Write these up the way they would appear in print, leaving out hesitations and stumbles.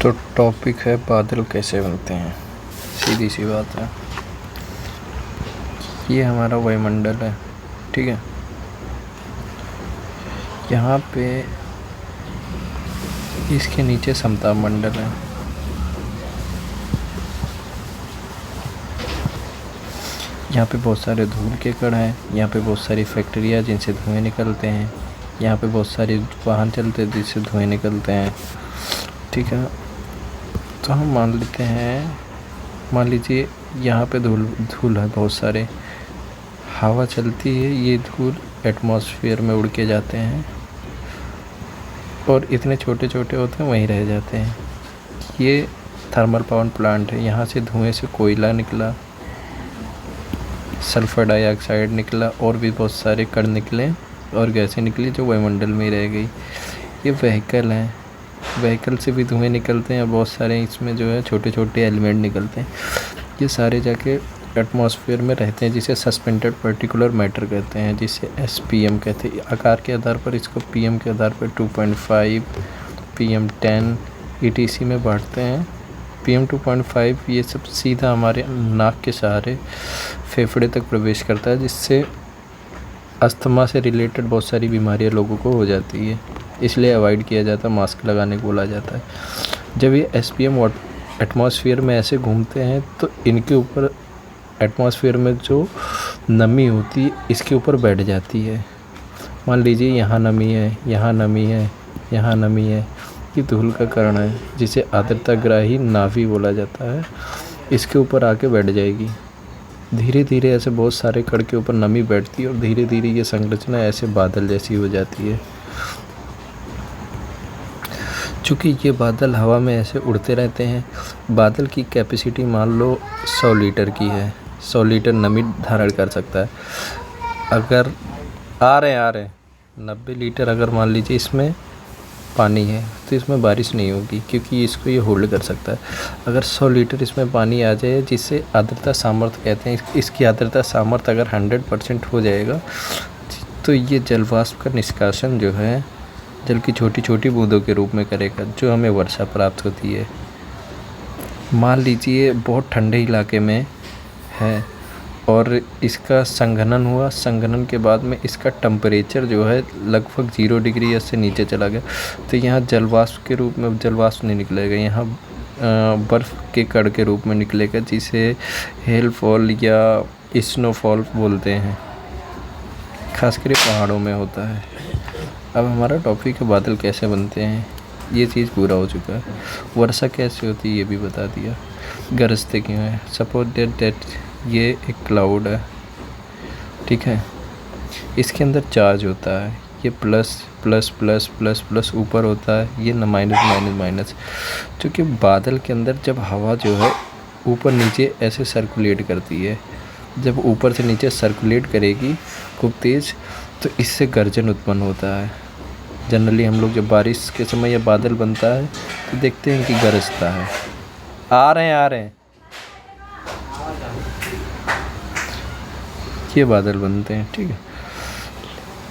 तो टॉपिक है बादल कैसे बनते हैं। सीधी सी बात है, ये हमारा वायुमंडल है, ठीक है। यहाँ पे इसके नीचे समताप मंडल है। यहाँ पे बहुत सारे धूल के कण हैं, यहाँ पे बहुत सारी फैक्ट्रियाँ जिनसे धुएं निकलते हैं, यहाँ पे बहुत सारे वाहन चलते हैं जिससे धुएं निकलते हैं, ठीक है। तो हम मान लीजिए यहाँ पे धूल है, बहुत सारे हवा चलती है, ये धूल एटमॉस्फेयर में उड़ के जाते हैं और इतने छोटे छोटे होते हैं वहीं रह जाते हैं। ये थर्मल पावर प्लांट है, यहाँ से धुएं से कोयला निकला, सल्फ़र डाइऑक्साइड निकला और भी बहुत सारे कण निकले और गैसें निकली जो वायुमंडल में रह गई। ये व्हीकल हैं, व्हीकल से भी धुएं निकलते हैं, बहुत सारे इसमें जो है छोटे छोटे एलिमेंट निकलते हैं। ये सारे जाके एटमॉस्फेयर में रहते हैं, जिसे सस्पेंडेड पार्टिकुलर मैटर कहते हैं, जिसे SPM कहते हैं। आकार के आधार पर इसको PM के आधार पर 2.5, PM 10 ETC में बांटते हैं। PM 2.5 ये सब सीधा हमारे नाक के सहारे फेफड़े तक प्रवेश करता है, जिससे अस्थमा से रिलेटेड बहुत सारी बीमारियां लोगों को हो जाती है, इसलिए अवॉइड किया जाता है, मास्क लगाने को बोला जाता है। जब ये SPM एटमॉस्फेयर में ऐसे घूमते हैं तो इनके ऊपर एटमॉस्फेयर में जो नमी होती है इसके ऊपर बैठ जाती है। मान लीजिए यहाँ नमी है, यहाँ नमी है, यहाँ नमी है, ये धूल का कण है जिसे आर्द्रताग्राही नाभि बोला जाता है, इसके ऊपर आके बैठ जाएगी। धीरे धीरे ऐसे बहुत सारे कण के ऊपर नमी बैठती है और धीरे धीरे ये संरचना ऐसे बादल जैसी हो जाती है। चूँकि ये बादल हवा में ऐसे उड़ते रहते हैं, बादल की कैपेसिटी मान लो 100 लीटर की है, 100 लीटर नमी धारण कर सकता है। अगर आ रहे 90 लीटर अगर मान लीजिए इसमें पानी है तो इसमें बारिश नहीं होगी, क्योंकि इसको ये होल्ड कर सकता है। अगर 100 लीटर इसमें पानी आ जाए, जिसे आर्द्रता सामर्थ्य कहते हैं, इसकी आर्द्रता सामर्थ्य अगर 100% हो जाएगा तो ये जलवाष्प का निष्कासन जो है जल की छोटी छोटी बूंदों के रूप में करेगा, जो हमें वर्षा प्राप्त होती है। मान लीजिए बहुत ठंडे इलाके में है और इसका संघनन हुआ, संघनन के बाद में इसका टेम्परेचर जो है लगभग 0 डिग्री या से नीचे चला गया, तो यहाँ जलवाष्प के रूप में जलवाष्प नहीं निकलेगा, यहाँ बर्फ़ के कण के रूप में निकलेगा, जिसे हेल फॉल या स्नोफॉल बोलते हैं, खासकर पहाड़ों में होता है। अब हमारा टॉपिक है बादल कैसे बनते हैं, ये चीज़ पूरा हो चुका है। वर्षा कैसे होती है ये भी बता दिया। गरजते क्यों हैं, सपोज दैट ये एक क्लाउड है, ठीक है, इसके अंदर चार्ज होता है, ये plus plus plus plus plus ऊपर होता है, ये माइनस माइनस माइनस। क्योंकि बादल के अंदर जब हवा जो है ऊपर नीचे ऐसे सर्कुलेट करती है, जब ऊपर से नीचे सर्कुलेट करेगी खूब तेज़, तो इससे गर्जन उत्पन्न होता है। जनरली हम लोग जब बारिश के समय यह बादल बनता है तो देखते हैं कि गरजता है, आ रहे हैं, ये बादल बनते हैं, ठीक है।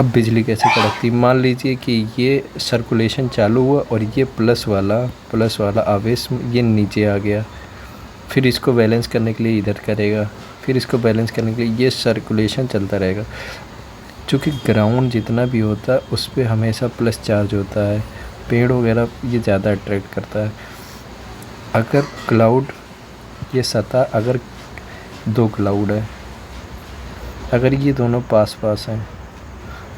अब बिजली कैसे कड़कती, मान लीजिए कि ये सर्कुलेशन चालू हुआ और ये प्लस वाला आवेश ये नीचे आ गया, फिर इसको बैलेंस करने के लिए इधर करेगा, फिर इसको बैलेंस करने के लिए ये सर्कुलेशन चलता रहेगा। चूँकि ग्राउंड जितना भी होता है उस पर हमेशा प्लस चार्ज होता है, पेड़ वगैरह ये ज़्यादा अट्रैक्ट करता है। अगर क्लाउड ये सतह अगर 2 क्लाउड है, अगर ये दोनों पास पास हैं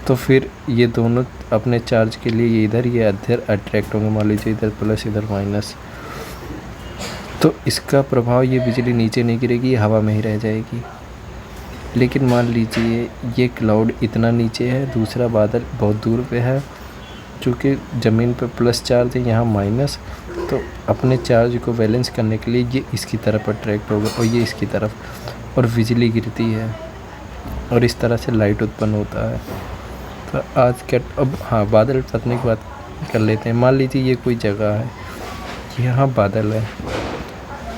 तो फिर ये दोनों अपने चार्ज के लिए ये इधर अट्रैक्ट होंगे। मान लीजिए इधर प्लस इधर माइनस, तो इसका प्रभाव ये बिजली नीचे नहीं गिरेगी, ये हवा में ही रह जाएगी। लेकिन मान लीजिए ये क्लाउड इतना नीचे है, दूसरा बादल बहुत दूर पे है, चूँकि ज़मीन पे प्लस चार्ज है, यहाँ माइनस, तो अपने चार्ज को बैलेंस करने के लिए ये इसकी तरफ अट्रैक्ट होगा और ये इसकी तरफ, और बिजली गिरती है और इस तरह से लाइट उत्पन्न होता है। तो आज के अब हाँ, बादल फटने की बात कर लेते हैं। मान लीजिए ये कोई जगह है, यहाँ बादल है,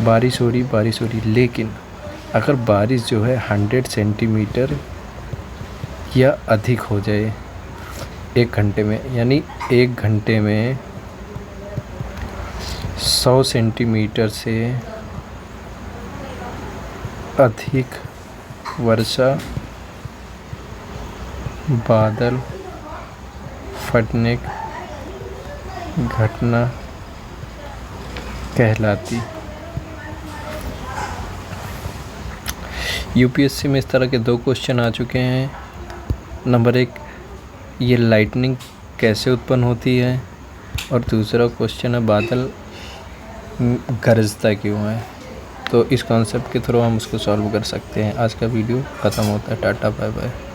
बारिश हो रही, लेकिन अगर बारिश जो है 100 सेंटीमीटर या अधिक हो जाए 1 घंटे में, यानी 1 घंटे में 100 सेंटीमीटर से अधिक वर्षा बादल फटने घटना कहलाती। यूपीएससी में इस तरह के 2 क्वेश्चन आ चुके हैं। नंबर 1, ये लाइटनिंग कैसे उत्पन्न होती है, और दूसरा क्वेश्चन है बादल गरजता क्यों है। तो इस कॉन्सेप्ट के थ्रू हम उसको सॉल्व कर सकते हैं। आज का वीडियो ख़त्म होता है। Tata bye bye.